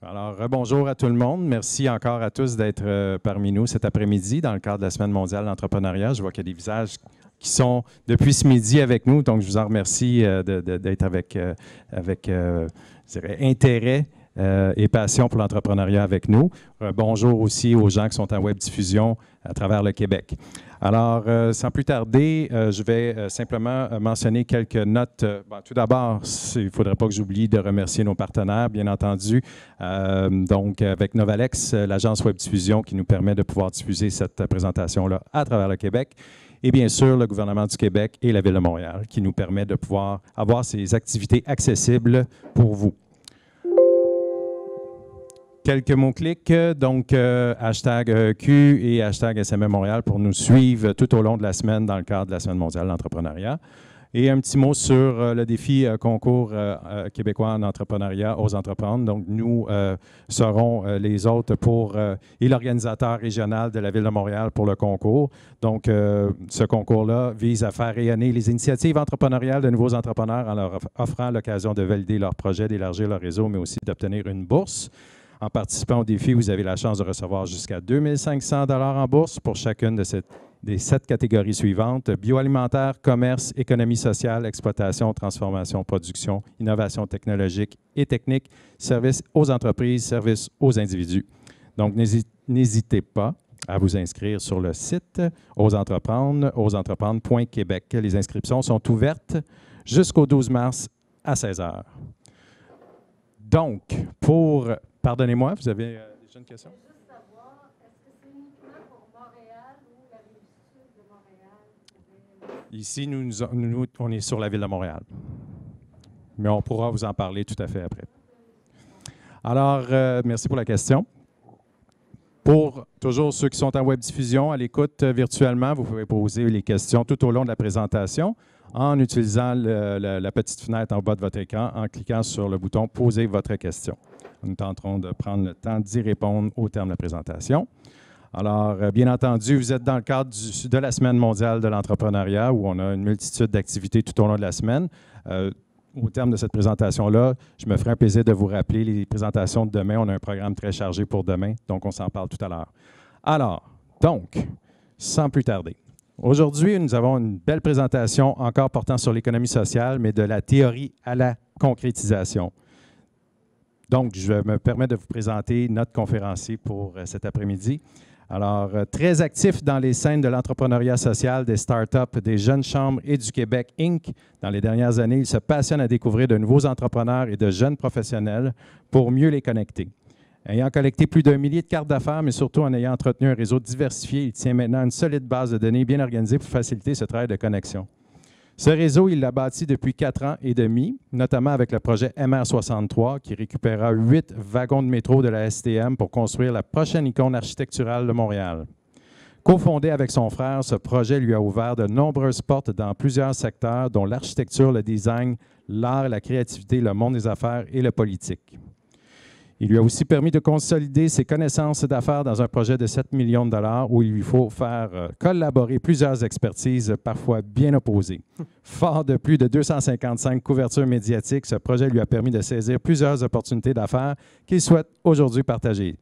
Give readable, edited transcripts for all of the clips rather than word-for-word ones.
Alors, bonjour à tout le monde. Merci encore à tous d'être parmi nous cet après-midi dans le cadre de la Semaine mondiale de l'entrepreneuriat. Je vois qu'il y a des visages qui sont depuis ce midi avec nous, donc je vous en remercie d'être avec je dirais, intérêt et passion pour l'entrepreneuriat avec nous. Bonjour aussi aux gens qui sont en web diffusion à travers le Québec. Alors, sans plus tarder, je vais simplement mentionner quelques notes. Bon, tout d'abord, il ne faudrait pas que j'oublie de remercier nos partenaires, bien entendu. Donc, avec Novalex, l'agence web diffusion qui nous permet de pouvoir diffuser cette présentation-là à travers le Québec. Et bien sûr, le gouvernement du Québec et la Ville de Montréal qui nous permet de pouvoir avoir ces activités accessibles pour vous. Quelques mots-clics, donc hashtag Q et hashtag SMM Montréal pour nous suivre tout au long de la semaine dans le cadre de la Semaine mondiale de l'entrepreneuriat. Et un petit mot sur le défi concours québécois en entrepreneuriat aux entreprendre. Donc, nous serons les hôtes et l'organisateur régional de la Ville de Montréal pour le concours. Donc, ce concours-là vise à faire rayonner les initiatives entrepreneuriales de nouveaux entrepreneurs en leur offrant l'occasion de valider leur projet, d'élargir leur réseau, mais aussi d'obtenir une bourse. En participant au défi, vous avez la chance de recevoir jusqu'à 2 500 $ en bourse pour chacune des 7 catégories suivantes: bioalimentaire, commerce, économie sociale, exploitation, transformation, production, innovation technologique et technique, services aux entreprises, services aux individus. Donc, n'hésitez pas à vous inscrire sur le site osentreprendre.québec. Les inscriptions sont ouvertes jusqu'au 12 mars à 16 h. Donc, pardonnez-moi, vous avez déjà une question? Je veux juste savoir, est-ce que c'est uniquement pour Montréal ou la Rive-Sud de Montréal? Ici, nous, on est sur la Ville de Montréal. Mais on pourra vous en parler tout à fait après. Alors, merci pour la question. Pour toujours ceux qui sont en web diffusion, à l'écoute virtuellement, vous pouvez poser les questions tout au long de la présentation en utilisant la petite fenêtre en bas de votre écran, en cliquant sur le bouton « Poser votre question ». Nous tenterons de prendre le temps d'y répondre au terme de la présentation. Alors, bien entendu, vous êtes dans le cadre de la Semaine mondiale de l'entrepreneuriat où on a une multitude d'activités tout au long de la semaine. Au terme de cette présentation-là, je me ferai un plaisir de vous rappeler les présentations de demain. On a un programme très chargé pour demain, donc on s'en parle tout à l'heure. Alors, donc, sans plus tarder, aujourd'hui, nous avons une belle présentation encore portant sur l'économie sociale, mais de la théorie à la concrétisation. Donc, je me permets de vous présenter notre conférencier pour cet après-midi. Alors, très actif dans les scènes de l'entrepreneuriat social, des startups, des jeunes chambres et du Québec Inc. Dans les dernières années, il se passionne à découvrir de nouveaux entrepreneurs et de jeunes professionnels pour mieux les connecter. Ayant collecté plus d'1 millier de cartes d'affaires, mais surtout en ayant entretenu un réseau diversifié, il tient maintenant une solide base de données bien organisée pour faciliter ce travail de connexion. Ce réseau, il l'a bâti depuis 4 ans et demi, notamment avec le projet MR63, qui récupérera 8 wagons de métro de la STM pour construire la prochaine icône architecturale de Montréal. Cofondé avec son frère, ce projet lui a ouvert de nombreuses portes dans plusieurs secteurs, dont l'architecture, le design, l'art, la créativité, le monde des affaires et le politique. Il lui a aussi permis de consolider ses connaissances d'affaires dans un projet de 7 millions de dollars où il lui faut faire collaborer plusieurs expertises parfois bien opposées. Fort de plus de 255 couvertures médiatiques, ce projet lui a permis de saisir plusieurs opportunités d'affaires qu'il souhaite aujourd'hui partager.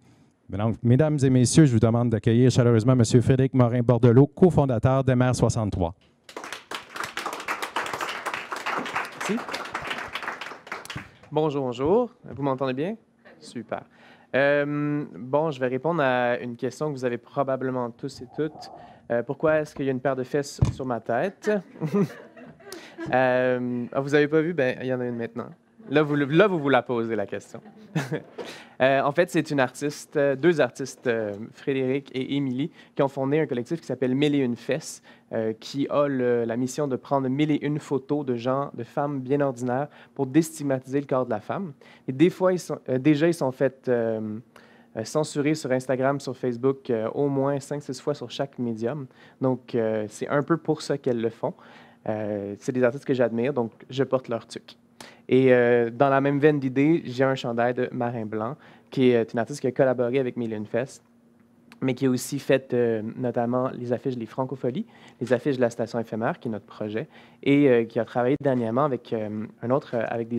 Donc, mesdames et messieurs, je vous demande d'accueillir chaleureusement M. Frédéric Morin-Bordelot, cofondateur d'MR63. Merci. Bonjour, bonjour. Vous m'entendez bien? Super. Bon, je vais répondre à une question que vous avez probablement tous et toutes. Pourquoi est-ce qu'il y a une paire de fesses sur ma tête? Vous n'avez pas vu? Ben, il y en a une maintenant. Là, vous la posez, la question. En fait, c'est deux artistes, Frédéric et Émilie, qui ont fondé un collectif qui s'appelle 1001 fesses, qui a la mission de prendre 1001 photos de femmes bien ordinaires pour déstigmatiser le corps de la femme. Et des fois, ils sont fait censurer sur Instagram, sur Facebook, au moins 5-6 fois sur chaque médium. Donc, c'est un peu pour ça qu'elles le font. C'est des artistes que j'admire, donc je porte leur tuque. Et dans la même veine d'idées, j'ai un chandail de Marin Blanc, qui est une artiste qui a collaboré avec 1001 fesses, mais qui a aussi fait notamment les affiches des Francopholies, les affiches de la station éphémère, qui est notre projet, et qui a travaillé dernièrement avec un autre, avec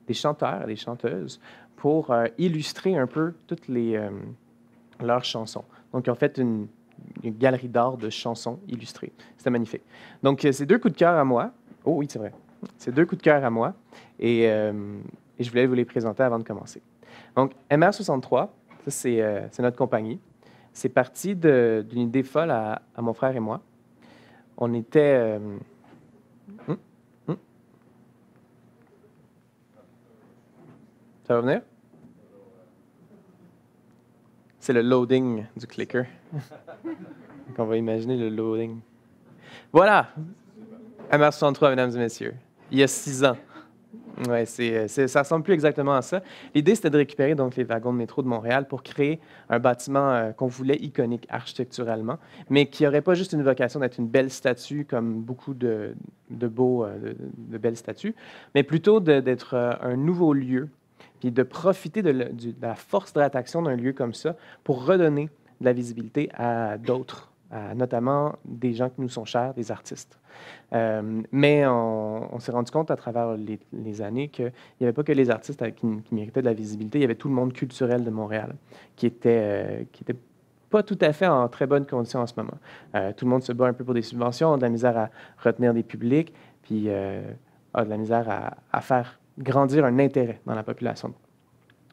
des chanteurs et des chanteuses pour illustrer un peu toutes leurs chansons. Donc, ils ont fait une galerie d'art de chansons illustrées. C'était magnifique. Donc, c'est 2 coups de cœur à moi. Oh oui, c'est vrai. C'est 2 coups de cœur à moi. Et je voulais vous les présenter avant de commencer. Donc, MR63, ça, c'est notre compagnie. C'est parti d'une idée folle à mon frère et moi. On était... Ça va venir? C'est le loading du clicker. Donc, on va imaginer le loading. Voilà! MR63, mesdames et messieurs. Il y a 6 ans. Ouais, ça ressemble plus exactement à ça. L'idée, c'était de récupérer donc les wagons de métro de Montréal pour créer un bâtiment qu'on voulait iconique architecturalement, mais qui n'aurait pas juste une vocation d'être une belle statue comme beaucoup de belles statues, mais plutôt d'être un nouveau lieu, puis de profiter de la force de l'attraction d'un lieu comme ça pour redonner de la visibilité à d'autres, notamment des gens qui nous sont chers, des artistes. Mais on s'est rendu compte à travers les années qu'il n'y avait pas que les artistes qui méritaient de la visibilité, il y avait tout le monde culturel de Montréal qui était pas tout à fait en très bonne condition en ce moment. Tout le monde se bat un peu pour des subventions, a de la misère à retenir des publics, puis a de la misère à faire grandir un intérêt dans la population.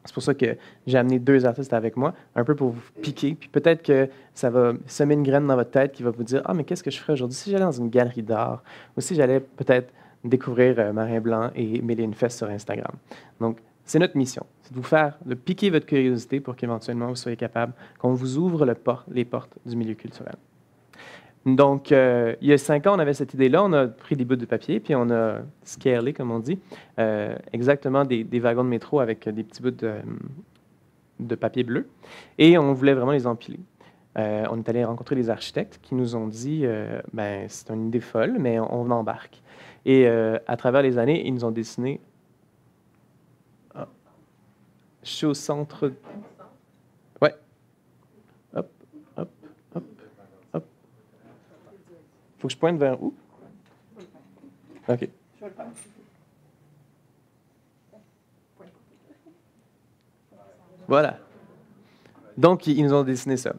C'est pour ça que j'ai amené 2 artistes avec moi, un peu pour vous piquer. Puis peut-être que ça va semer une graine dans votre tête qui va vous dire « Ah, mais qu'est-ce que je ferais aujourd'hui si j'allais dans une galerie d'art? Ou si j'allais peut-être découvrir Marin Blanc et mêler une fesse sur Instagram? » Donc, c'est notre mission. C'est de piquer votre curiosité pour qu'éventuellement vous soyez capable qu'on vous ouvre les portes du milieu culturel. Donc, il y a 5 ans, on avait cette idée-là. On a pris des bouts de papier, puis on a scalé, comme on dit, exactement des wagons de métro avec des petits bouts de papier bleu. Et on voulait vraiment les empiler. On est allé rencontrer des architectes qui nous ont dit ben, c'est une idée folle, mais on embarque. Et à travers les années, ils nous ont dessiné. Ah, je suis au centre. Ouais. Hop, hop, hop, hop. Faut que je pointe vers où? OK. Voilà. Donc, ils nous ont dessiné ça.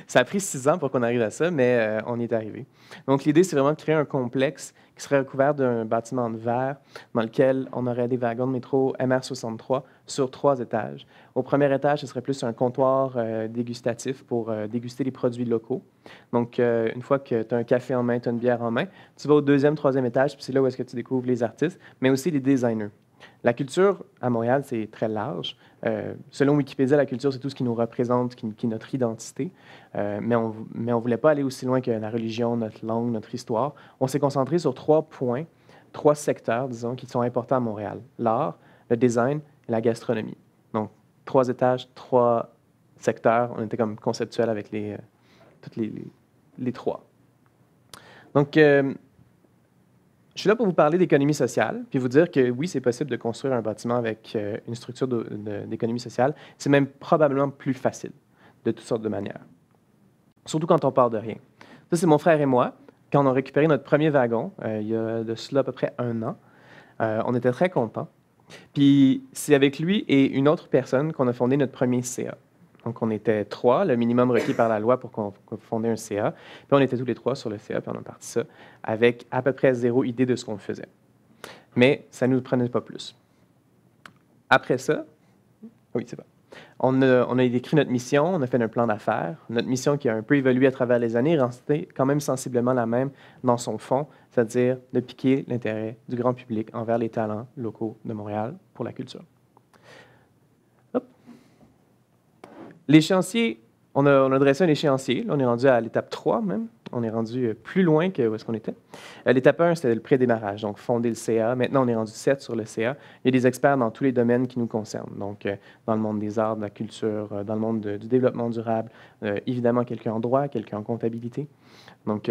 Ça a pris 6 ans pour qu'on arrive à ça, mais on y est arrivé. Donc, l'idée, c'est vraiment de créer un complexe qui serait recouvert d'un bâtiment de verre dans lequel on aurait des wagons de métro MR63 sur 3 étages. Au premier étage, ce serait plus un comptoir dégustatif pour déguster les produits locaux. Donc, une fois que tu as un café en main, tu as une bière en main, tu vas au 2e, 3e étage, puis c'est là où est-ce que tu découvres les artistes, mais aussi les designers. La culture, à Montréal, c'est très large. Selon Wikipédia, la culture, c'est tout ce qui nous représente, qui est notre identité. Mais on ne voulait pas aller aussi loin que la religion, notre langue, notre histoire. On s'est concentré sur 3 points, 3 secteurs, disons, qui sont importants à Montréal. L'art, le design et la gastronomie. Donc, 3 étages, 3 secteurs. On était comme conceptuel avec toutes les 3. Donc, je suis là pour vous parler d'économie sociale, puis vous dire que oui, c'est possible de construire un bâtiment avec une structure d'économie sociale. C'est même probablement plus facile, de toutes sortes de manières. Surtout quand on part de rien. Ça, c'est mon frère et moi. Quand on a récupéré notre premier wagon, il y a de cela à peu près 1 an, on était très contents. Puis c'est avec lui et une autre personne qu'on a fondé notre premier CA. Donc, on était 3, le minimum requis par la loi pour qu'on fonde un CA. Puis, on était tous les 3 sur le CA, puis on a parti ça avec à peu près 0 idée de ce qu'on faisait. Mais ça ne nous prenait pas plus. Après ça, oui, c'est bon. On a écrit notre mission, on a fait un plan d'affaires. Notre mission qui a un peu évolué à travers les années, restait quand même sensiblement la même dans son fond, c'est-à-dire de piquer l'intérêt du grand public envers les talents locaux de Montréal pour la culture. L'échéancier, on a dressé un échéancier. Là, on est rendu à l'étape 3 même. On est rendu plus loin que où est-ce qu'on était. L'étape 1, c'était le pré-démarrage, donc fonder le CA. Maintenant, on est rendu 7 sur le CA. Il y a des experts dans tous les domaines qui nous concernent. Donc, dans le monde des arts, de la culture, dans le monde du développement durable, évidemment, quelqu'un en droit, quelqu'un en comptabilité. Donc,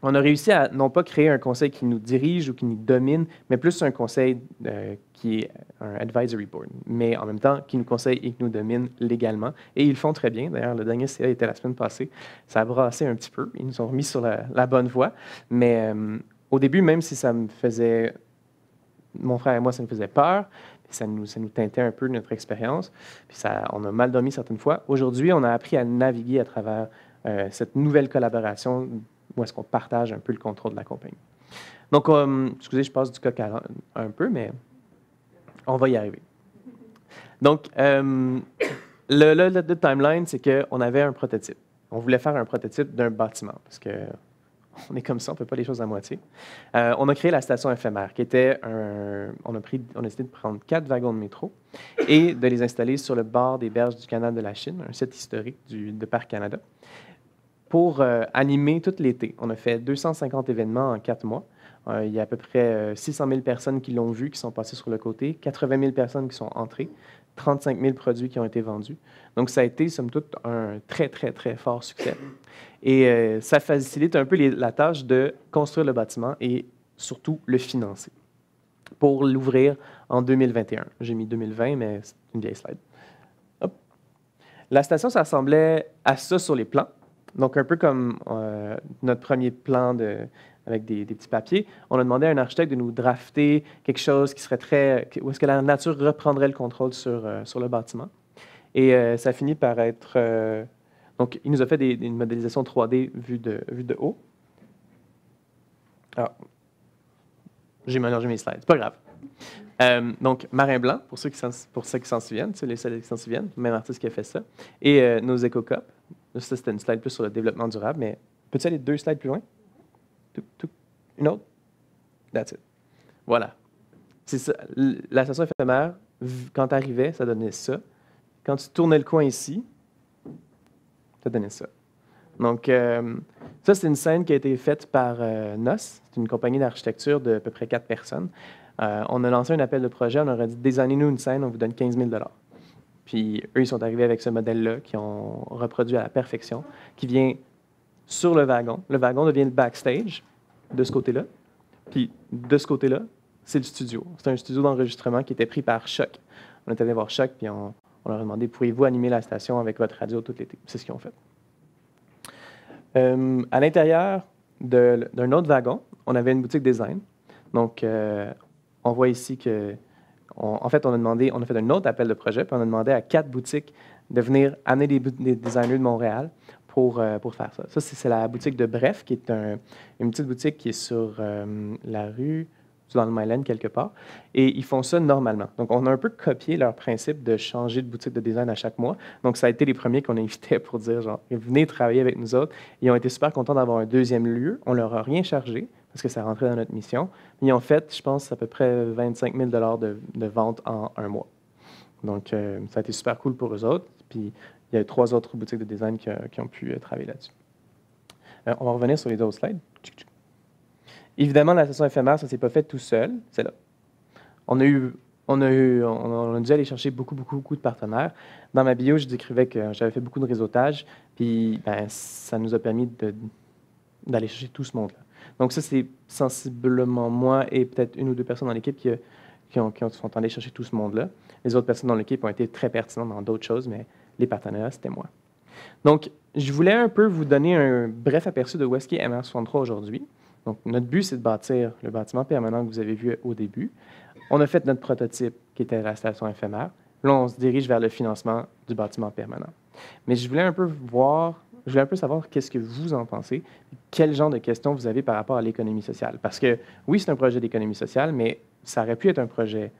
on a réussi à non pas créer un conseil qui nous dirige ou qui nous domine, mais plus un conseil qui est un advisory board, mais en même temps qui nous conseille et qui nous domine légalement. Et ils le font très bien. D'ailleurs, le dernier CA était la semaine passée. Ça a brassé un petit peu. Ils nous ont remis sur la bonne voie. Mais au début, même si ça me faisait mon frère et moi, ça nous faisait peur. Puis ça nous teintait un peu notre expérience. Puis on a mal dormi certaines fois. Aujourd'hui, on a appris à naviguer à travers cette nouvelle collaboration où est-ce qu'on partage un peu le contrôle de la compagnie. Donc, excusez, je passe du coq à l'âne un peu, mais on va y arriver. Donc, le timeline, c'est qu'on avait un prototype. On voulait faire un prototype d'un bâtiment parce que on est comme ça, on ne fait pas les choses à moitié. On a créé la station éphémère, qui était on a décidé de prendre 4 wagons de métro et de les installer sur le bord des berges du canal de la Chine, un site historique de Parc Canada, pour animer tout l'été. On a fait 250 événements en 4 mois. Il y a à peu près 600 000 personnes qui l'ont vu, qui sont passées sur le côté, 80 000 personnes qui sont entrées, 35 000 produits qui ont été vendus. Donc, ça a été, somme toute, un très, très, très fort succès. Et ça facilite un peu la tâche de construire le bâtiment et surtout le financer pour l'ouvrir en 2021. J'ai mis 2020, mais c'est une vieille slide. Hop. La station, ça ressemblait à ça sur les plans. Donc, un peu comme notre premier plan avec des petits papiers, on a demandé à un architecte de nous drafter quelque chose qui serait où est-ce que la nature reprendrait le contrôle sur le bâtiment. Et ça finit par être... donc, il nous a fait une modélisation 3D vue de haut. Ah, j'ai mélangé mes slides, c'est pas grave. Donc, Marin Blanc, pour ceux qui s'en souviennent, les seuls qui s'en souviennent, même artiste qui a fait ça. Et nos éco-cups. Ça, c'était une slide plus sur le développement durable, mais peux-tu aller 2 slides plus loin? Une autre? That's it. Voilà. C'est ça. La station éphémère, quand tu arrivais, ça donnait ça. Quand tu tournais le coin ici, ça donnait ça. Donc, ça, c'est une scène qui a été faite par NOS. C'est une compagnie d'architecture de à peu près 4 personnes. On a lancé un appel de projet. On leur a dit, designez-nous une scène, on vous donne 15 000 $. Puis, eux, ils sont arrivés avec ce modèle-là, qui ont reproduit à la perfection, qui vient sur le wagon. Le wagon devient le backstage de ce côté-là. Puis, de ce côté-là, c'est le studio. C'est un studio d'enregistrement qui était pris par Choc. On est allé voir Choc, puis on leur a demandé, pourriez-vous animer la station avec votre radio tout l'été? C'est ce qu'ils ont fait. À l'intérieur d'un autre wagon, on avait une boutique design. Donc, on voit ici que, en fait, on a fait un autre appel de projet, puis on a demandé à 4 boutiques de venir amener des designers de Montréal pour faire ça. Ça, c'est la boutique de Bref, qui est une petite boutique qui est sur la rue, dans le Myland quelque part, et ils font ça normalement. Donc, on a un peu copié leur principe de changer de boutique de design à chaque mois. Donc, ça a été les premiers qu'on invitait pour dire, genre, venez travailler avec nous autres. Ils ont été super contents d'avoir un deuxième lieu. On leur a rien chargé, parce que ça rentrait dans notre mission. Ils ont fait, je pense, à peu près 25 000 $ de vente en un mois. Donc, ça a été super cool pour eux autres. Puis, il y a 3 autres boutiques de design qui ont pu travailler là-dessus. On va revenir sur les autres slides. Évidemment, la station éphémère, ça ne s'est pas fait tout seul. C'est là. On a dû aller chercher beaucoup de partenaires. Dans ma bio, je décrivais que j'avais fait beaucoup de réseautage, puis ça nous a permis d'aller chercher tout ce monde-là. Donc ça, c'est sensiblement moi et peut-être 1 ou 2 personnes dans l'équipe qui sont allés chercher tout ce monde-là. Les autres personnes dans l'équipe ont été très pertinentes dans d'autres choses, mais les partenaires, c'était moi. Donc, je voulais un peu vous donner un bref aperçu de où est-ce qu'est MR63 aujourd'hui. Donc, notre but, c'est de bâtir le bâtiment permanent que vous avez vu au début. On a fait notre prototype, qui était la station éphémère. Là, on se dirige vers le financement du bâtiment permanent. Mais je voulais un peu savoir qu'est-ce que vous en pensez, quel genre de questions vous avez par rapport à l'économie sociale. Parce que, oui, c'est un projet d'économie sociale, mais ça aurait pu être un projet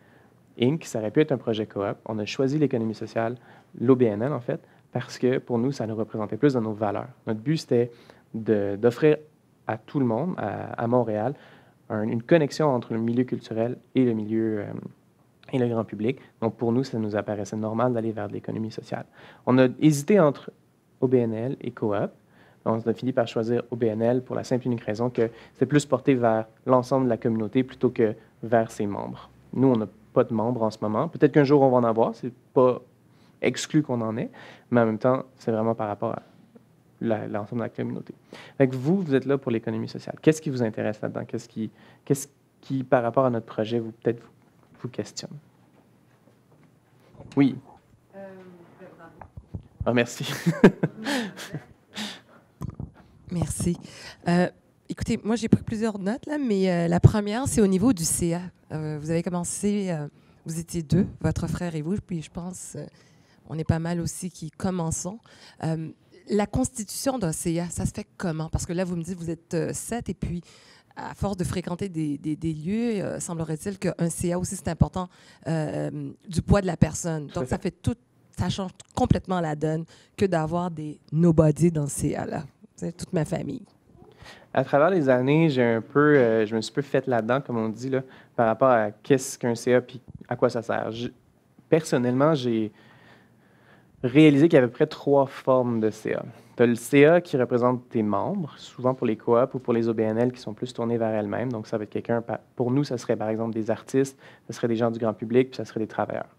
Inc., ça aurait pu être un projet coop. On a choisi l'économie sociale, l'OBNL, en fait, parce que, pour nous, ça nous représentait plus dans nos valeurs. Notre but, c'était d'offrir à tout le monde, à Montréal, une connexion entre le milieu culturel et le milieu et le grand public. Donc, pour nous, ça nous apparaissait normal d'aller vers de l'économie sociale. On a hésité entre OBNL et coop. On a fini par choisir OBNL pour la simple et unique raison que c'est plus porté vers l'ensemble de la communauté plutôt que vers ses membres. Nous, on n'a pas de membres en ce moment. Peut-être qu'un jour, on va en avoir. C'est pas exclu qu'on en ait, mais en même temps, c'est vraiment par rapport à l'ensemble de la communauté. Fait que vous êtes là pour l'économie sociale. Qu'est-ce qui vous intéresse là-dedans? Qu'est-ce qui, par rapport à notre projet, vous questionne? Oui. Merci. Merci. Écoutez, moi, j'ai pris plusieurs notes, là, mais la première, c'est au niveau du CA. Vous avez commencé, vous étiez deux, votre frère et vous, puis je pense on est pas mal aussi qui commençons. La constitution d'un CA, ça se fait comment? Parce que là, vous me dites, vous êtes 7 et puis à force de fréquenter des lieux, semblerait-il qu'un CA aussi, c'est important du poids de la personne. Donc, ça fait tout, ça change complètement la donne que d'avoir des nobody dans ce CA-là. C'est toute ma famille. À travers les années, je me suis un peu fait là-dedans, comme on dit, là, par rapport à qu'est-ce qu'un CA et à quoi ça sert. Personnellement, j'ai réalisé qu'il y avait à peu près 3 formes de CA. Tu as le CA qui représente tes membres, souvent pour les coops ou pour les OBNL qui sont plus tournés vers elles-mêmes. Donc, ça va être quelqu'un, pour nous, ça serait par exemple des artistes, ça serait des gens du grand public, puis ça serait des travailleurs.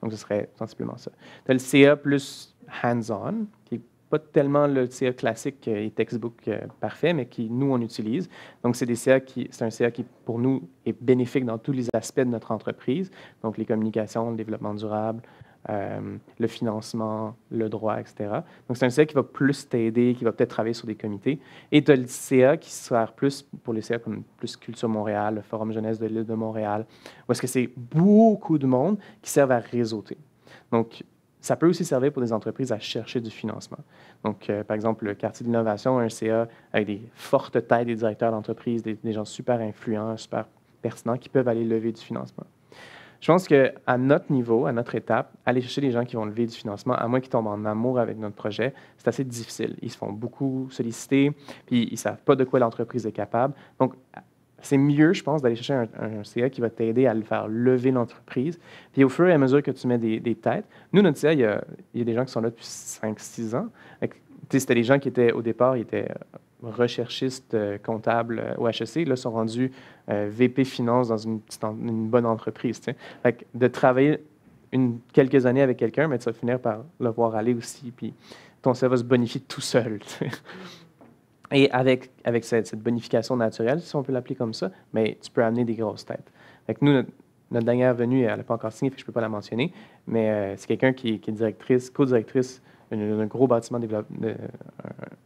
Donc, ce serait sensiblement ça. Tu as le CA plus hands-on, qui n'est pas tellement le CA classique et textbook parfait, mais qui, nous, on utilise. Donc, c'est un CA qui, pour nous, est bénéfique dans tous les aspects de notre entreprise. Donc, les communications, le développement durable, le financement, le droit, etc. Donc, c'est un CA qui va plus t'aider, qui va peut-être travailler sur des comités. Et tu as le CA qui sert plus pour les CA comme plus Culture Montréal, le Forum jeunesse de l'île de Montréal, où est-ce que c'est beaucoup de monde qui servent à réseauter. Donc, ça peut aussi servir pour des entreprises à chercher du financement. Donc, par exemple, le quartier d'innovation a un CA avec des fortes têtes des directeurs d'entreprise, des gens super influents, super pertinents qui peuvent aller lever du financement. Je pense qu'à notre niveau, à notre étape, aller chercher des gens qui vont lever du financement, à moins qu'ils tombent en amour avec notre projet, c'est assez difficile. Ils se font beaucoup solliciter, puis ils ne savent pas de quoi l'entreprise est capable. Donc, c'est mieux, je pense, d'aller chercher un CA qui va t'aider à le faire lever l'entreprise. Puis au fur et à mesure que tu mets des têtes, nous, notre CA, il y a des gens qui sont là depuis 5-6 ans. C'était des gens qui étaient, au départ, ils étaient recherchistes comptables au HEC. Là, sont rendus VP Finance dans une bonne entreprise. Fait que de travailler quelques années avec quelqu'un, mais tu vas finir par le voir aller aussi. Puis ton CA va se bonifier tout seul. Et avec cette bonification naturelle, si on peut l'appeler comme ça, mais tu peux amener des grosses têtes. Fait que nous, notre dernière venue, elle n'a pas encore signé, fait que je ne peux pas la mentionner, mais c'est quelqu'un qui est directrice, co-directrice d'un gros bâtiment,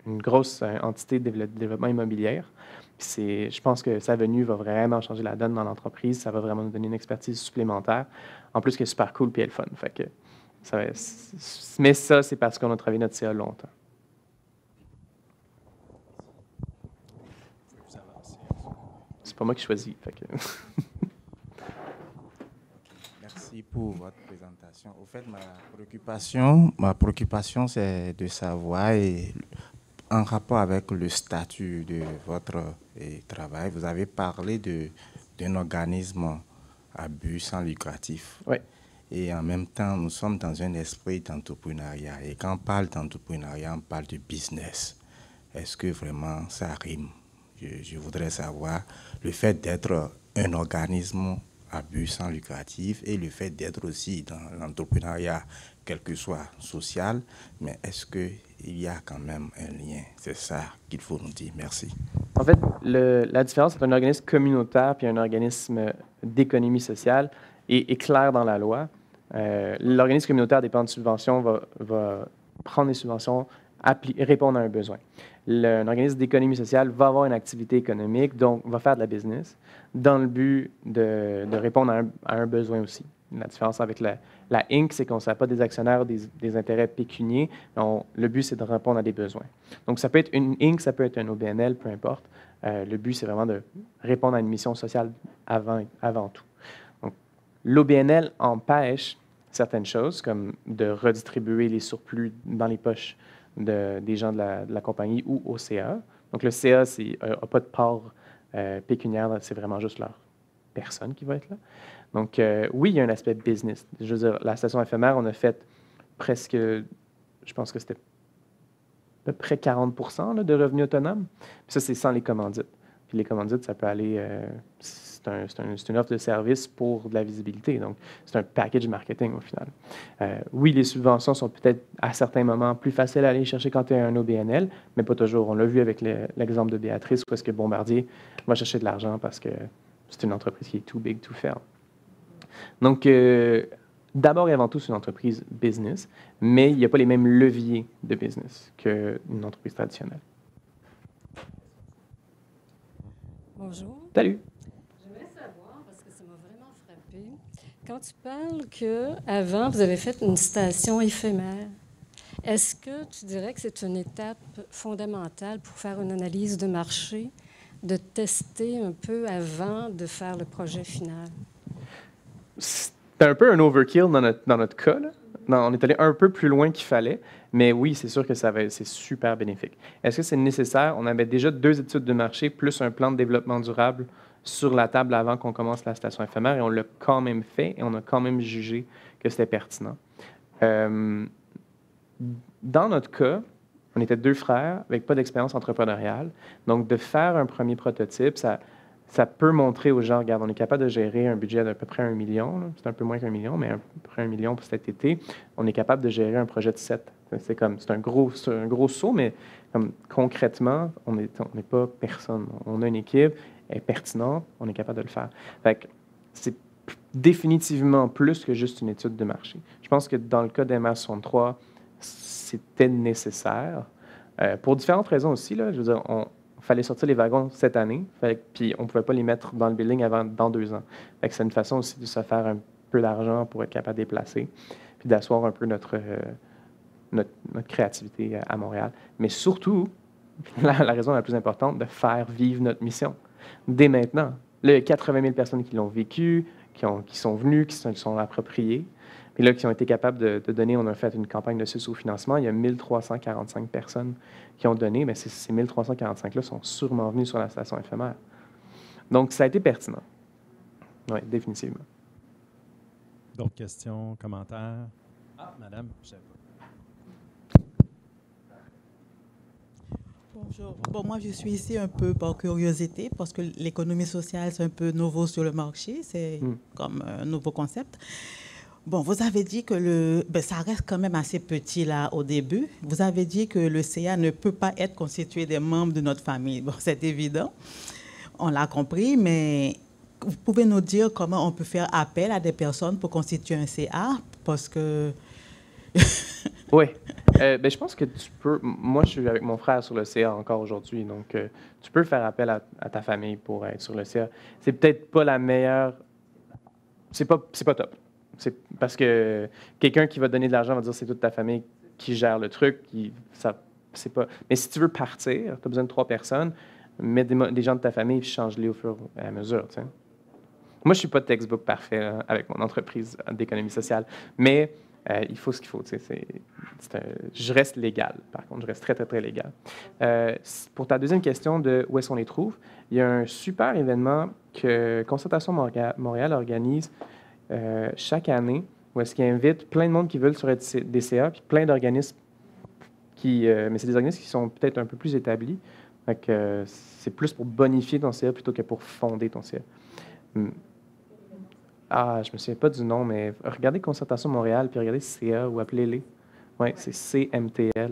une grosse entité de développement immobilière. Puis je pense que sa venue va vraiment changer la donne dans l'entreprise. Ça va vraiment nous donner une expertise supplémentaire. En plus, qu'elle est super cool puis elle est fun. Fait que mais ça, c'est parce qu'on a travaillé notre CA longtemps. C'est pas moi qui choisis. Fait que Merci pour votre présentation. Au fait, ma préoccupation, c'est de savoir, et en rapport avec le statut de votre travail, vous avez parlé d'un organisme à but sans lucratif. Oui. Et en même temps, nous sommes dans un esprit d'entrepreneuriat. Et quand on parle d'entrepreneuriat, on parle de business. Est-ce que vraiment ça rime? Je voudrais savoir le fait d'être un organisme à but sans lucratif et le fait d'être aussi dans l'entrepreneuriat, quel que soit social, mais est-ce qu'il y a quand même un lien? C'est ça qu'il faut nous dire. Merci. En fait, la différence entre un organisme communautaire et un organisme d'économie sociale est claire dans la loi. L'organisme communautaire dépend de subventions, va prendre des subventions, répondre à un besoin. Un organisme d'économie sociale va avoir une activité économique, donc va faire de la business, dans le but de répondre à un besoin aussi. La différence avec la Inc., c'est qu'on ne sert pas des actionnaires des intérêts pécuniaires. Le but, c'est de répondre à des besoins. Donc, ça peut être une Inc., ça peut être un OBNL, peu importe. Le but, c'est vraiment de répondre à une mission sociale avant tout. Donc, l'OBNL empêche certaines choses, comme de redistribuer les surplus dans les poches des gens de la compagnie ou au CA. Donc, le CA n'a pas de part pécuniaire, c'est vraiment juste leur personne qui va être là. Donc, oui, il y a un aspect business. Je veux dire, la station éphémère, on a fait presque, je pense que c'était à peu près 40% là, de revenus autonomes. Puis ça, c'est sans les commandites. Puis les commandites, ça peut aller... c'est une offre de service pour de la visibilité. Donc, c'est un package marketing au final. Oui, les subventions sont peut-être à certains moments plus faciles à aller chercher quand tu es un OBNL, mais pas toujours. On l'a vu avec l'exemple de Béatrice, où est-ce que Bombardier va chercher de l'argent parce que c'est une entreprise qui est too big to fail. Donc, d'abord et avant tout, c'est une entreprise business, mais il n'y a pas les mêmes leviers de business qu'une entreprise traditionnelle. Bonjour. Salut. J'aimerais savoir, parce que ça m'a vraiment Quand tu parles qu'avant, vous avez fait une station éphémère, est-ce que tu dirais que c'est une étape fondamentale pour faire une analyse de marché, de tester un peu avant de faire le projet final? C'est un peu un overkill dans notre cas, là. Non, on est allé un peu plus loin qu'il fallait, mais oui, c'est sûr que c'est super bénéfique. Est-ce que c'est nécessaire? On avait déjà 2 études de marché plus un plan de développement durable sur la table avant qu'on commence la station éphémère et on l'a quand même fait et on a quand même jugé que c'était pertinent. Dans notre cas, on était 2 frères avec pas d'expérience entrepreneuriale. Donc, de faire un premier prototype, ça peut montrer aux gens, regarde, on est capable de gérer un budget d'à peu près 1 million. C'est un peu moins qu'1 million, mais à peu près 1 million pour cet été. On est capable de gérer un projet de 7. C'est un gros saut, mais comme, concrètement, on n'est pas personne. On a une équipe, elle est pertinente, on est capable de le faire. Fait que c'est définitivement plus que juste une étude de marché. Je pense que dans le cas d'MA63, c'était nécessaire. Pour différentes raisons aussi, là, je veux dire, fallait sortir les wagons cette année, puis on ne pouvait pas les mettre dans le building avant dans 2 ans. C'est une façon aussi de se faire un peu d'argent pour être capable de déplacer, puis d'asseoir un peu notre créativité à Montréal. Mais surtout, la raison la plus importante, de faire vivre notre mission. Dès maintenant. Là, il y a 80 000 personnes qui l'ont vécu, qui sont venues, qui se sont appropriées, puis là, qui ont été capables de donner. On a fait une campagne de sous-financement. Il y a 1345 personnes qui ont donné, mais ces 1345-là sont sûrement venus sur la station éphémère. Donc, ça a été pertinent. Oui, définitivement. D'autres questions, commentaires? Ah, madame, je sais pas. Bonjour. Bon, moi, je suis ici un peu par curiosité parce que l'économie sociale, c'est un peu nouveau sur le marché. C'est comme un nouveau concept. Bon, vous avez dit que ça reste quand même assez petit là au début. Vous avez dit que le CA ne peut pas être constitué des membres de notre famille. Bon, c'est évident, on l'a compris, mais vous pouvez nous dire comment on peut faire appel à des personnes pour constituer un CA? Parce que... Oui. Je pense que tu peux... Moi, je suis avec mon frère sur le CA encore aujourd'hui, donc tu peux faire appel à ta famille pour être sur le CA. C'est peut-être pas la meilleure... C'est pas top. C'est parce que quelqu'un qui va donner de l'argent va dire c'est toute ta famille qui gère le truc. C'est pas... Mais si tu veux partir, tu as besoin de 3 personnes, mets des gens de ta famille et change-les au fur et à mesure. T'sais. Moi, je ne suis pas textbook parfait avec mon entreprise d'économie sociale, mais il faut ce qu'il faut. Je reste légal, par contre. Je reste très, très, très légal. Pour ta deuxième question de où est-ce qu'on les trouve, il y a un super événement que Concertation Montréal organise chaque année, où est-ce qu'il invite plein de monde qui veulent sur des CA, puis plein d'organismes mais c'est des organismes qui sont peut-être un peu plus établis. Donc, c'est plus pour bonifier ton CA plutôt que pour fonder ton CA. Ah, je me souviens pas du nom, mais regardez Concertation Montréal, puis regardez CA ou appelez-les. Oui, c'est CMTL.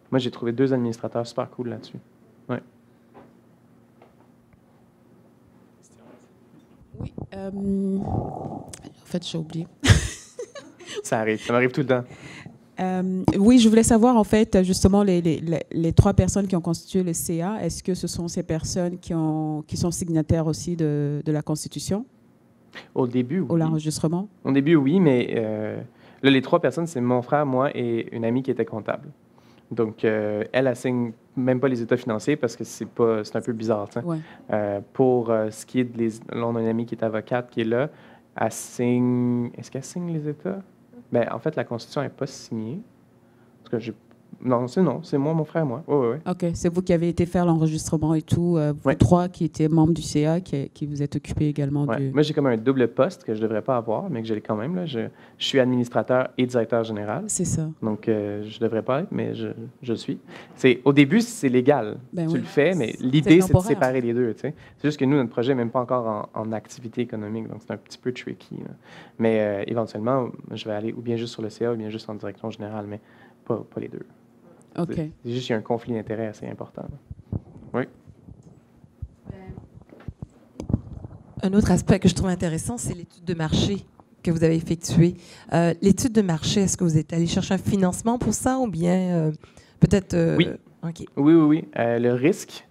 Moi, j'ai trouvé 2 administrateurs super cool là-dessus. Oui. Oui. En fait, j'ai oublié. Ça arrive. Ça m'arrive tout le temps. Oui, je voulais savoir, en fait, justement, les 3 personnes qui ont constitué le CA, est-ce que ce sont ces personnes qui sont signataires aussi de la Constitution? Au début, oui. Au l'enregistrement? Au début, oui, mais là, les 3 personnes, c'est mon frère, moi et une amie qui était comptable. Donc, elle assigne même pas les états financiers parce que c'est un peu bizarre. Ouais. Pour ce qui est là, on a une amie qui est avocate qui est là. Est-ce qu'elle signe les états? Bien, en fait, la Constitution n'est pas signée. Parce que non, c'est moi, mon frère, moi. Oui. OK. C'est vous qui avez été faire l'enregistrement et tout. Vous 3 qui étaient membres du CA, qui vous êtes occupés également du... Moi, j'ai comme un double poste que je ne devrais pas avoir, mais que j'ai quand même. Là. Je suis administrateur et directeur général. C'est ça. Donc, je ne devrais pas être, mais je le suis. Au début, c'est légal. Tu le fais, mais l'idée, c'est de séparer les deux. C'est juste que nous, notre projet n'est même pas encore en activité économique, donc c'est un petit peu tricky. Là. Mais éventuellement, je vais aller ou bien juste sur le CA ou bien juste en direction générale, mais pas les deux. OK. C'est juste qu'il y a un conflit d'intérêts assez important. Oui. Un autre aspect que je trouve intéressant, c'est l'étude de marché que vous avez effectuée. L'étude de marché, est-ce que vous êtes allé chercher un financement pour ça ou bien peut-être... Oui. Okay. Oui. Le risque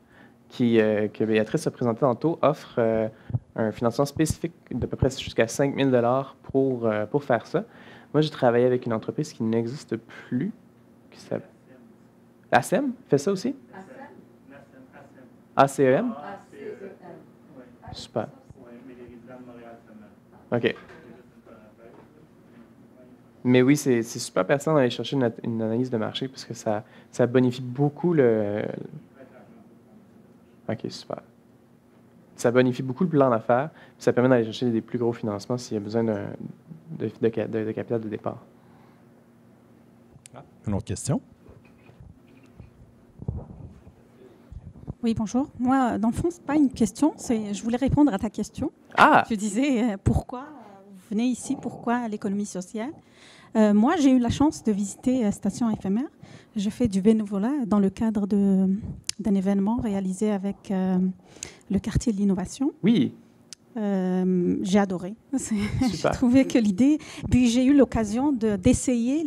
que Béatrice a présenté tantôt offre un financement spécifique d'à peu près jusqu'à 5 000 pour faire ça. Moi, j'ai travaillé avec une entreprise qui n'existe plus, qui s'appelle ACEM, fait ça aussi? ACEM? Super. OK. Mais oui, c'est super pertinent d'aller chercher une analyse de marché parce que ça bonifie beaucoup le... OK, super. Ça bonifie beaucoup le plan d'affaires, puis ça permet d'aller chercher des plus gros financements s'il y a besoin de capital de départ. Une autre question? Oui, bonjour. Moi, dans le fond, ce n'est pas une question, je voulais répondre à ta question. Ah! Tu disais pourquoi vous venez ici, pourquoi l'économie sociale. Moi, j'ai eu la chance de visiter Station éphémère. Je fais du bénévolat dans le cadre d'un événement réalisé avec le quartier de l'innovation. Oui. J'ai adoré. J'ai Super. trouvé que l'idée... Puis j'ai eu l'occasion d'essayer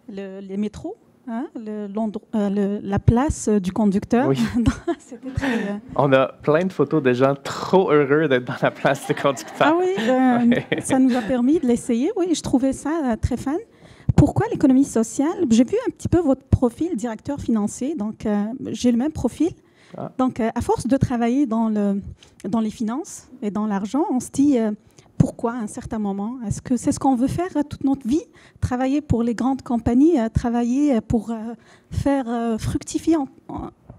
les métros. Hein, la place du conducteur. Oui. C'était très... On a plein de photos de gens trop heureux d'être dans la place du conducteur. Ah oui, ça nous a permis de l'essayer. Oui, je trouvais ça très fun. Pourquoi l'économie sociale? J'ai vu un petit peu votre profil, directeur financier. Donc, j'ai le même profil. Ah. Donc, à force de travailler dans les finances et dans l'argent, on se dit... pourquoi à un certain moment? Est-ce que c'est ce qu'on veut faire toute notre vie? Travailler pour les grandes compagnies, travailler pour faire fructifier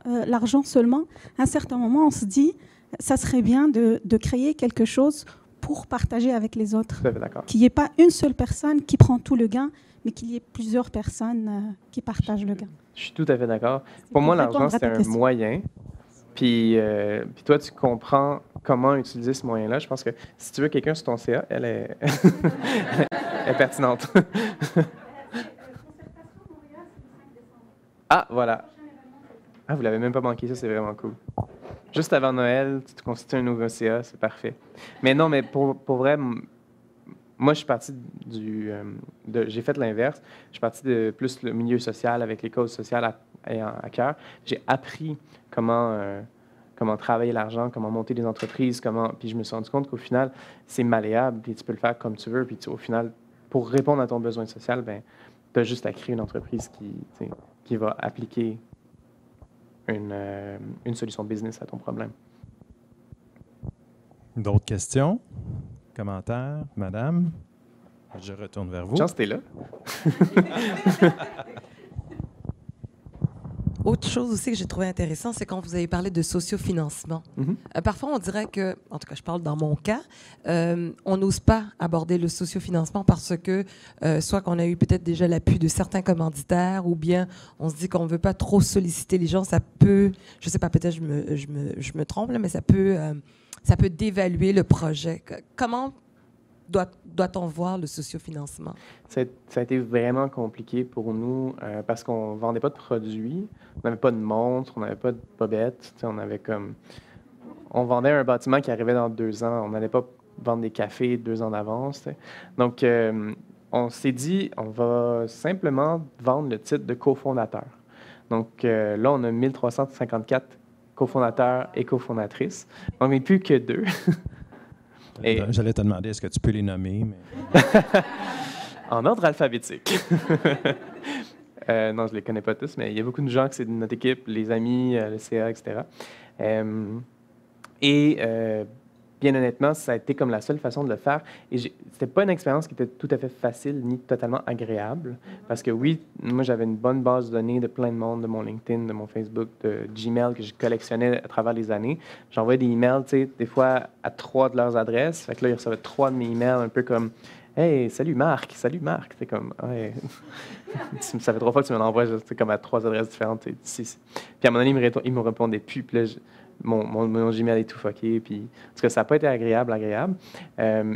l'argent seulement? À un certain moment, on se dit, ça serait bien de créer quelque chose pour partager avec les autres. Tout à fait d'accord. Qu'il n'y ait pas une seule personne qui prend tout le gain, mais qu'il y ait plusieurs personnes qui partagent le gain. Je suis tout à fait d'accord. Pour moi, l'argent, c'est un moyen. Puis toi, tu comprends comment utiliser ce moyen-là. Je pense que si tu veux quelqu'un sur ton CA, elle est, elle est pertinente. Ah, voilà. Ah, vous l'avez même pas manqué, ça, c'est vraiment cool. Juste avant Noël, tu te constitues un nouveau CA, c'est parfait. Mais non, mais pour vrai, moi, je suis parti j'ai fait l'inverse. Je suis parti de plus le milieu social, avec les causes sociales à cœur. J'ai appris comment travailler l'argent, comment monter des entreprises, puis je me suis rendu compte qu'au final, c'est malléable, puis tu peux le faire comme tu veux, puis au final, pour répondre à ton besoin social, ben, tu as juste à créer une entreprise qui va appliquer une solution business à ton problème. D'autres questions? Commentaires? Madame? Je retourne vers vous. Chance, t'es là. Autre chose aussi que j'ai trouvé intéressant, c'est quand vous avez parlé de sociofinancement. Mm-hmm. Parfois, on dirait que, en tout cas, je parle dans mon cas, on n'ose pas aborder le sociofinancement parce que soit qu'on a eu peut-être déjà l'appui de certains commanditaires ou bien on se dit qu'on ne veut pas trop solliciter les gens. Ça peut, je ne sais pas, peut-être je me trompe, là, mais ça peut dévaluer le projet. Comment doit-on voir le sociofinancement? Ça a été vraiment compliqué pour nous parce qu'on ne vendait pas de produits, on n'avait pas de montres, on n'avait pas de bobettes. On vendait un bâtiment qui arrivait dans 2 ans. On n'allait pas vendre des cafés 2 ans d'avance. T'sais. Donc, on s'est dit, on va simplement vendre le titre de cofondateur. Donc, là, on a 1354 cofondateurs et cofondatrices. On n'est plus que 2. Et j'allais te demander, est-ce que tu peux les nommer? Mais... En ordre alphabétique. Non, je ne les connais pas tous, mais il y a beaucoup de gens que c'est de notre équipe, les amis, le CA, etc. Bien honnêtement, ça a été comme la seule façon de le faire. Et c'était pas une expérience qui était tout à fait facile ni totalement agréable. Parce que oui, moi, j'avais une bonne base de données de plein de monde, de mon LinkedIn, de mon Facebook, de Gmail que je collectionnais à travers les années. J'envoyais des emails, tu sais, des fois à 3 de leurs adresses. Fait que là, ils recevaient 3 de mes emails, un peu comme « Hey, salut Marc! » C'est comme « Ouais, ça fait 3 fois que tu me l'envoies, comme à 3 adresses différentes. » Puis à un moment donné, ils me répondaient plus. Puis là, mon Gmail est tout fucké. Puis, parce que ça n'a pas été agréable.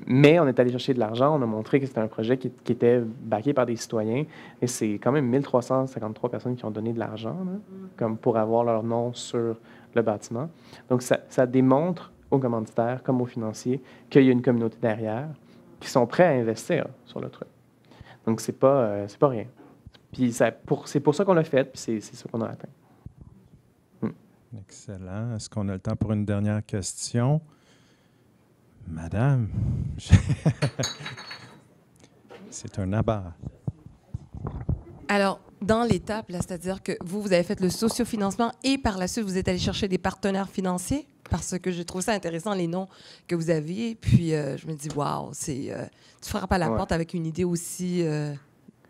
Mais on est allé chercher de l'argent. On a montré que c'était un projet qui était backé par des citoyens. Et c'est quand même 1353 personnes qui ont donné de l'argent comme pour avoir leur nom sur le bâtiment. Donc, ça démontre aux commanditaires comme aux financiers qu'il y a une communauté derrière qui sont prêts à investir sur le truc. Donc, c'est pas rien. Puis, c'est pour ça qu'on l'a fait, puis c'est ça qu'on a atteint. Excellent. Est-ce qu'on a le temps pour une dernière question? Madame, c'est un abat. Alors, dans l'étape, là, c'est-à-dire que vous avez fait le sociofinancement et par la suite, vous êtes allé chercher des partenaires financiers parce que je trouve ça intéressant, les noms que vous aviez. Puis, je me dis, waouh, tu frappes à la porte avec une idée aussi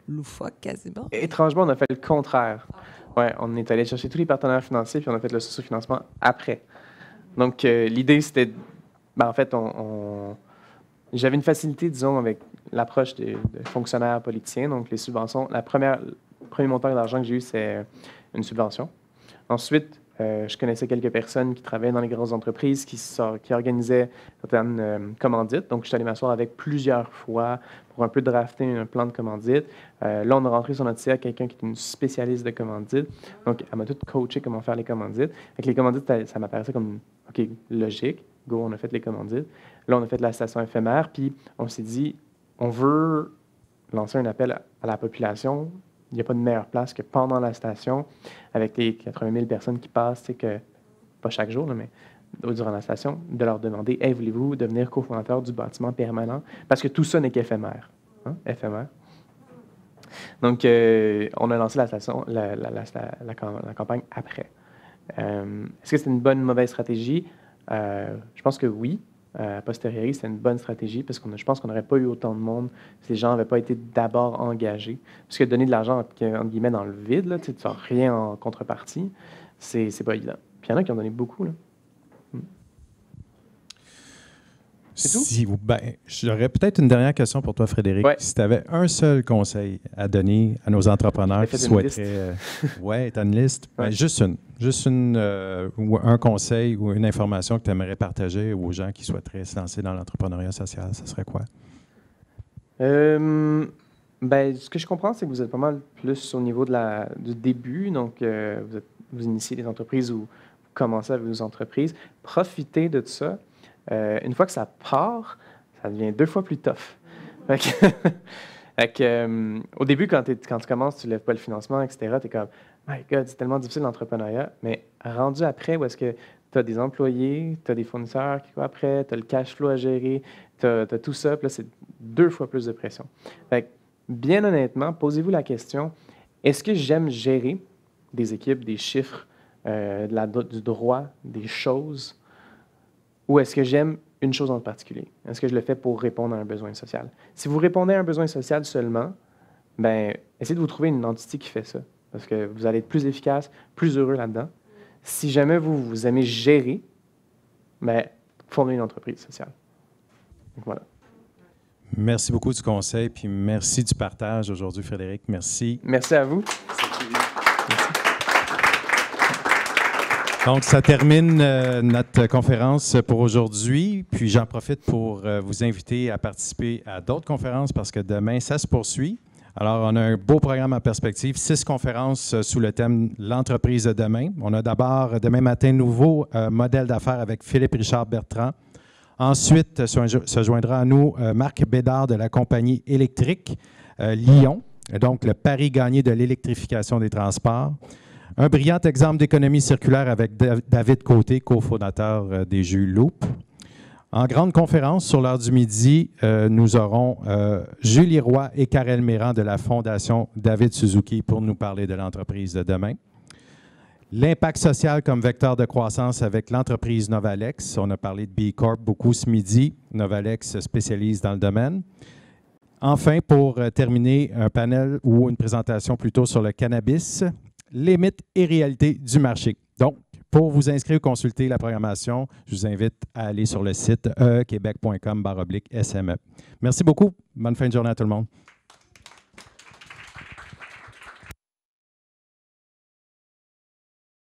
loufoque, quasiment. Étrangement, on a fait le contraire. Ouais, on est allé chercher tous les partenaires financiers puis on a fait le sociofinancement après. Donc, l'idée, c'était... en fait, j'avais une facilité, disons, avec l'approche des fonctionnaires politiciens. Donc, les subventions, le premier montant d'argent que j'ai eu, c'est une subvention. Ensuite, je connaissais quelques personnes qui travaillaient dans les grosses entreprises, qui organisaient certaines commandites. Donc, je suis allé m'asseoir avec plusieurs fois pour un peu drafter un plan de commandite. Là, on a rentré sur notre CA quelqu'un qui est une spécialiste de commandite. Donc, elle m'a tout coaché comment faire les commandites. Avec les commandites, ça m'apparaissait comme, OK, logique. Go, on a fait les commandites. Là, on a fait la station éphémère, puis on s'est dit, on veut lancer un appel à la population. Il n'y a pas de meilleure place que pendant la station, avec les 80 000 personnes qui passent, que, pas chaque jour, là, mais durant la station, de leur demander, « Hey, voulez-vous devenir cofondateur du bâtiment permanent? » Parce que tout ça n'est qu'éphémère. Hein? Éphémère. Donc, on a lancé la campagne après. Est-ce que c'est une bonne ou mauvaise stratégie? Je pense que oui. A posteriori, c'est une bonne stratégie parce que je pense qu'on n'aurait pas eu autant de monde si les gens n'avaient pas été d'abord engagés. Parce que donner de l'argent, entre guillemets, dans le vide, là, tu n'as rien en contrepartie, c'est pas évident. Puis il y en a qui ont donné beaucoup. Là. C'est tout? J'aurais peut-être une dernière question pour toi, Frédéric. Ouais. Si tu avais un seul conseil à donner à nos entrepreneurs qui souhaiteraient... tu as une liste. Ouais. Ben, juste ou un conseil ou une information que tu aimerais partager aux gens qui souhaiteraient se lancer dans l'entrepreneuriat social, ça serait quoi? Ce que je comprends, c'est que vous êtes pas mal plus au niveau du début. Donc, vous initiez des entreprises ou vous commencez avec vos entreprises. Profitez de ça. Une fois que ça part, ça devient 2 fois plus tough. Au début, quand tu commences, tu ne lèves pas le financement, etc., tu es comme « My God, c'est tellement difficile l'entrepreneuriat. » Mais rendu après, où est-ce que tu as des employés, tu as des fournisseurs qui vont après, tu as le cash flow à gérer, tu as tout ça, puis là, c'est 2 fois plus de pression. Bien honnêtement, posez-vous la question, est-ce que j'aime gérer des équipes, des chiffres, du droit, des choses, ou est-ce que j'aime une chose en particulier? Est-ce que je le fais pour répondre à un besoin social? Si vous répondez à un besoin social seulement, essayez de vous trouver une entité qui fait ça, parce que vous allez être plus efficace, plus heureux là-dedans. Si jamais vous aimez gérer, fondez une entreprise sociale. Donc, voilà. Merci beaucoup du conseil, puis merci du partage aujourd'hui, Frédéric. Merci. Merci à vous. Donc, ça termine notre conférence pour aujourd'hui. Puis, j'en profite pour vous inviter à participer à d'autres conférences parce que demain, ça se poursuit. Alors, on a un beau programme en perspective, 6 conférences sous le thème « L'entreprise de demain ». On a d'abord, demain matin, nouveau modèle d'affaires avec Philippe Richard Bertrand. Ensuite, se joindra à nous Marc Bédard de la compagnie électrique Lyon, donc le pari gagné de l'électrification des transports. Un brillant exemple d'économie circulaire avec David Côté, cofondateur des jus Loop. En grande conférence sur l'heure du midi, nous aurons Julie Roy et Karel Méran de la Fondation David Suzuki pour nous parler de l'entreprise de demain. L'impact social comme vecteur de croissance avec l'entreprise Novalex. On a parlé de B Corp beaucoup ce midi. Novalex se spécialise dans le domaine. Enfin, pour terminer, un panel ou une présentation plutôt sur le cannabis, les mythes et réalités du marché. Donc, pour vous inscrire ou consulter la programmation, je vous invite à aller sur le site québec.com/SME. Merci beaucoup. Bonne fin de journée à tout le monde.